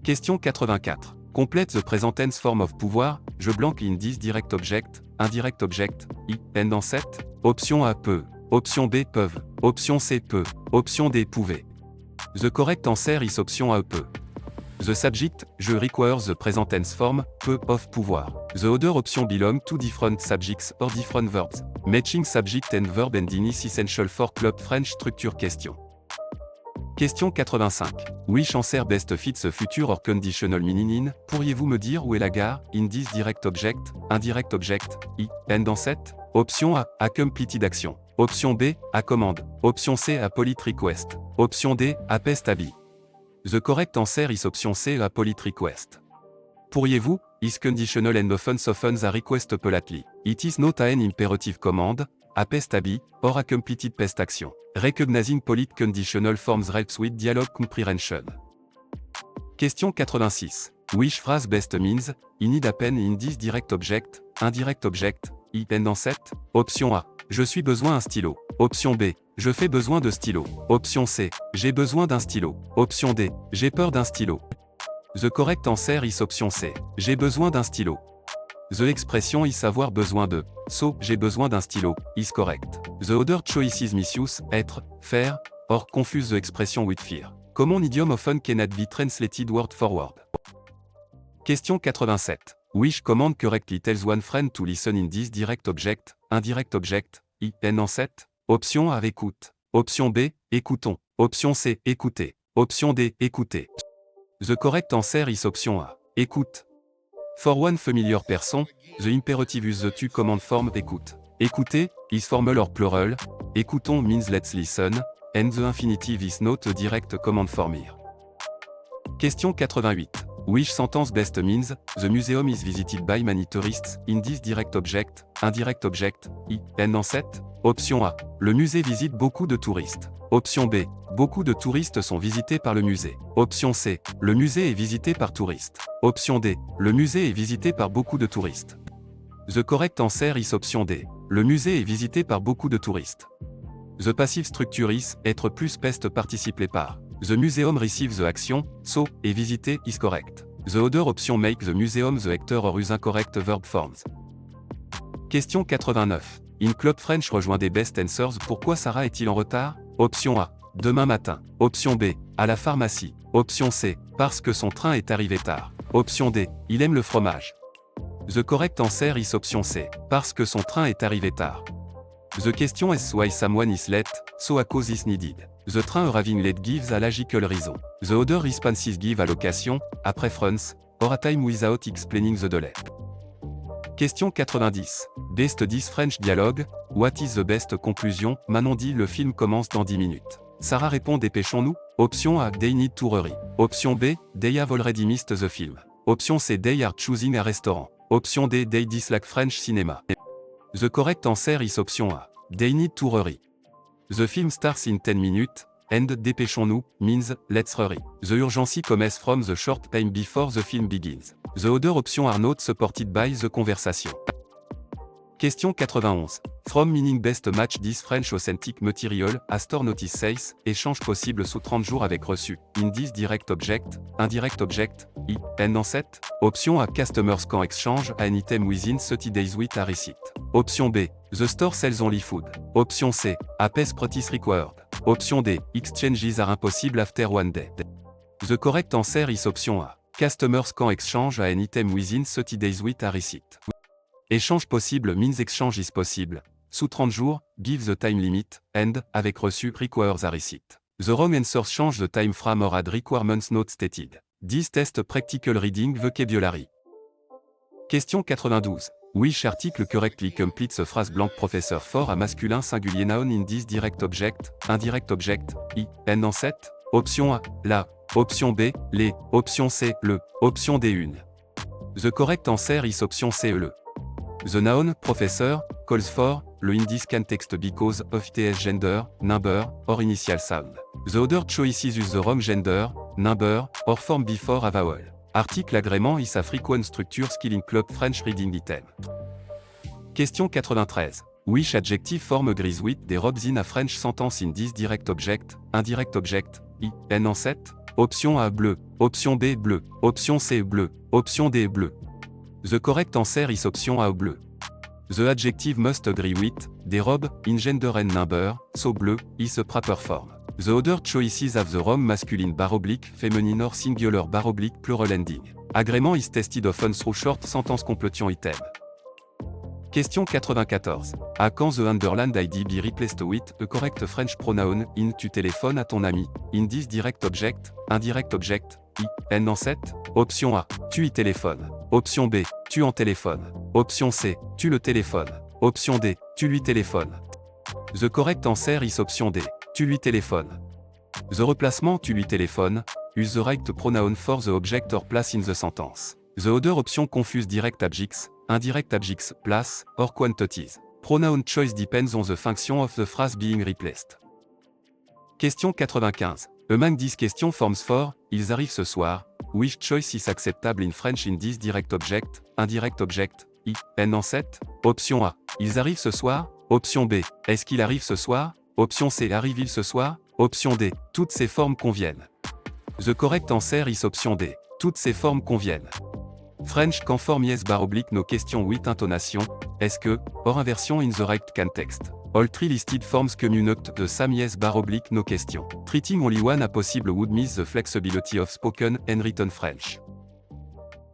Question 84. Complete the present tense form of pouvoir, je blank in this direct object, indirect object, I, N en 7. Option A, peut. Option B, peuvent. Option C, peut. Option D, pouvait. The correct answer is option A, peut. The subject, je requires the present tense form, peut, of pouvoir. The other option belong to different subjects or different verbs. Matching subject and verb ending is essential for Club French structure question. Question 85. Which answer best fits a future or conditional meaning in? Pourriez-vous me dire où est la gare? In this direct object, indirect object, I, N dans 7. Option A, a completed action. Option B, a commande. Option C, a polite request. Option D, a pest habit. The correct answer is option C, a polite request. Pourriez-vous, is conditional and often softens a request politely. It is not an imperative command, a pest habit, or a completed pest action. Recognizing polite conditional forms helps with dialogue comprehension. Question 86. Which phrase best means, I need a pen in this direct object, indirect object, I pen en 7. Option A. Je suis besoin d'un stylo. Option B. Je fais besoin de stylo. Option C. J'ai besoin d'un stylo. Option D. J'ai peur d'un stylo. The correct answer is option C. J'ai besoin d'un stylo. The expression is avoir besoin de. So, j'ai besoin d'un stylo, is correct. The other choices misuse, être, faire, or confuse the expression with fear. Common idiom often cannot be translated word for word. Question 87. Which command correctly tells one friend to listen in this direct object, indirect object, I, N en 7? Option A, écoute. Option B, écoutons. Option C, écoutez. Option D, écoutez. The correct answer is option A, écoute. For one familiar person, the imperative use the to command form écoute. Écouter is formal or plural. Écoutons means let's listen, and the infinitive is not a direct command form here. Question 88. Which sentence best means, the museum is visited by many tourists, in this direct object, indirect object, I, N en 7? Option A. Le musée visite beaucoup de touristes. Option B. Beaucoup de touristes sont visités par le musée. Option C. Le musée est visité par touristes. Option D. Le musée est visité par beaucoup de touristes. The correct answer is option D. Le musée est visité par beaucoup de touristes. The passive structure is, être plus past participé par. The museum receives the action, so, est visité is correct. The other option make the museum the actor or use incorrect verb forms. Question 89. In Club French rejoint des best answers. Pourquoi Sarah est-il en retard? Option A. Demain matin. Option B. À la pharmacie. Option C. Parce que son train est arrivé tard. Option D. Il aime le fromage. The correct answer is option C. Parce que son train est arrivé tard. The question is why someone is late, so a cause is needed. The train arriving late gives a logical reason. The other responses give a location, a preference, or a time without explaining the delay. Question 90. Best 10 French dialogue. What is the best conclusion? Manon dit le film commence dans 10 minutes. Sarah répond dépêchons-nous. Option A. They need to hurry. Option B. They have already missed the film. Option C. They are choosing a restaurant. Option D. They dislike French cinema. The correct answer is option A. They need to hurry. The film starts in 10 minutes, and dépêchons-nous means let's hurry. The urgency comes from the short time before the film begins. The other option are not supported by the conversation. Question 91. From meaning best match this French authentic material, a store notice says, échange possible sous 30 jours avec reçu. In this direct object, indirect object, I, N en 7. Option A. Customers can exchange an item within 30 days with a receipt. Option B. The store sells only food. Option C. A pass practice required. Option D. Exchanges are impossible after one day. The correct answer is option A. Customers can exchange an item within 30 days with a receipt. Échange possible means exchange is possible. Sous 30 jours, give the time limit, and, avec reçu, requires a receipt. The wrong answers change the time frame or add requirements not stated. This test practical reading vocabulary. Question 92. Which article correctly completes a phrase blank professeur for a masculin singulier noun in this direct object, indirect object, I, N en 7? Option A, la. Option B, les. Option C, le. Option D, une. The correct answer is option C, le. The noun, professeur, calls for, le in this context because of its gender, number, or initial sound. The other choices use the wrong gender, number, or form before a vowel. Article agrément is a frequent structure skill in Club French reading item. Question 93. Which adjective form agrees with des robes in a French sentence in this direct object, indirect object, I, N en 7? Option A, bleu. Option B, bleu. Option C, bleu. Option D, bleu. The correct answer is option A, bleu. The adjective must agree with, des robes, in gender and number, so bleu, is a proper form. The other choices have the wrong masculine bar oblique, feminine or singular bar oblique plural ending. Agrément is tested often through short sentence completion item. Question 94. À quand the underlined ID be replaced with a correct French pronoun in tu téléphones à ton ami, in this direct object, indirect object, I, N en 7? Option A. Tu y téléphones. Option B. Tu en téléphones. Option C. Tu le téléphones. Option D. Tu lui téléphones. The correct answer is option D. Tu lui téléphones. The replacement tu lui téléphones, use the right pronoun for the object or place in the sentence. The other option confuse direct objects, indirect objects, place, or quantities. Pronoun choice depends on the function of the phrase being replaced. Question 95. Among these questions forms for, ils arrivent ce soir, Which choice is acceptable in French in this direct object, indirect object, I, N en 7? Option A. Ils arrivent ce soir? Option B. Est-ce qu'il arrive ce soir? Option C. Arrive-il ce soir? Option D. Toutes ces formes conviennent. The correct answer is option D. Toutes ces formes conviennent. French can form yes / no question with intonation. Est-ce que, or inversion in the right context. All three listed forms communicate the same yes / no question. Treating only one a possible would miss the flexibility of spoken and written French.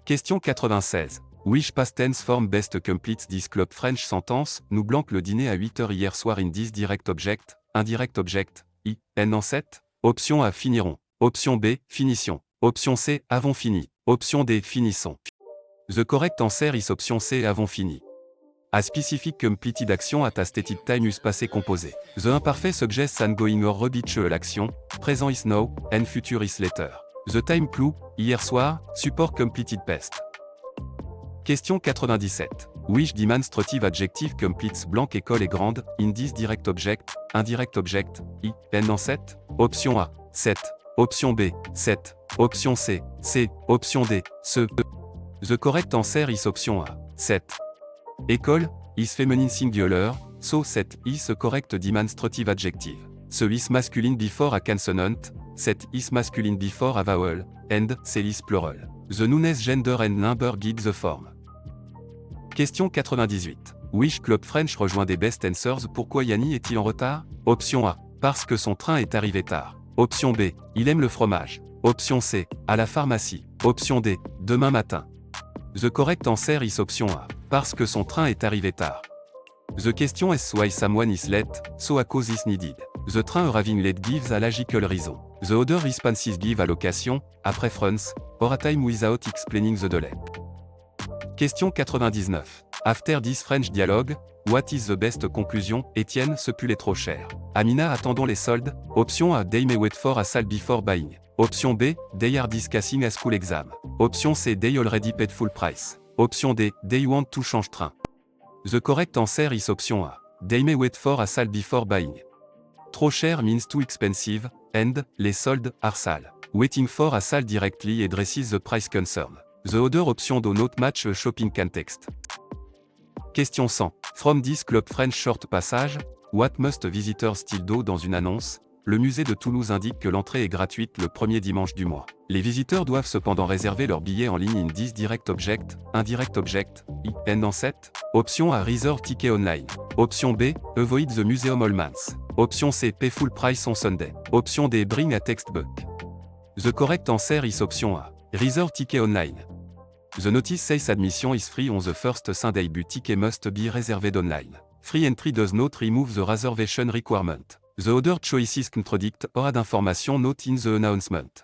Question 96. Which past tense form best completes this club French sentence? Nous blanc le dîner à 8h hier soir in this direct object, indirect object, I, N en 7? Option A. Finirons. Option B. Finition. Option C. Avons fini. Option D. Finissons. The correct answer is option C. Avons fini. A specific completed action at a stated time is passé composé. The imparfait suggests an going or habitual l'action, présent is now, and future is later. The time clue, hier soir, support completed past. Question 97. Which demonstrative adjective completes blanc école est grande, in this direct object, indirect object, I, N en 7? Option A. 7. Option B. 7. Option C. C. Option D. Ce. The correct answer is option A. 7. École, is feminine singular, so 7 is a correct demonstrative adjective. Ce is masculine before a consonant, 7 is masculine before a vowel, and C is plural. The nouns gender and number guide the form. Question 98. Which club French rejoint des best answers? Pourquoi Yanni est-il en retard? Option A. Parce que son train est arrivé tard. Option B. Il aime le fromage. Option C. À la pharmacie. Option D. Demain matin. The correct answer is option A. Parce que son train est arrivé tard. The question is why someone is late, so a cause is needed. The train arriving late gives a logical reason. The other responses give a location, a preference, or a time without explaining the delay. Question 99. After this French dialogue, what is the best conclusion? Étienne, ce pull est trop cher. Amina, attendons les soldes. Option A. They may wait for a sale before buying. Option B. They are discussing a school exam. Option C. They already paid full price. Option D. They want to change train. The correct answer is option A. They may wait for a sale before buying. Trop cher means too expensive, and, les soldes, are sale. Waiting for a sale directly addresses the price concern. The other option do not match a shopping context. Question 100. From this club French short passage, what must visitors still do? Dans une annonce, le musée de Toulouse indique que l'entrée est gratuite le premier dimanche du mois. Les visiteurs doivent cependant réserver leur billet en ligne in this direct object, indirect object, I, N en 7. Option A. Reserve ticket online. Option B. Avoid the museum all months. Option C. Pay full price on Sunday. Option D. Bring a textbook. The correct answer is option A. Reserve ticket online. The notice says admission is free on the first Sunday but ticket must be reserved online. Free entry does not remove the reservation requirement. The other choices contradict or add information not in the announcement.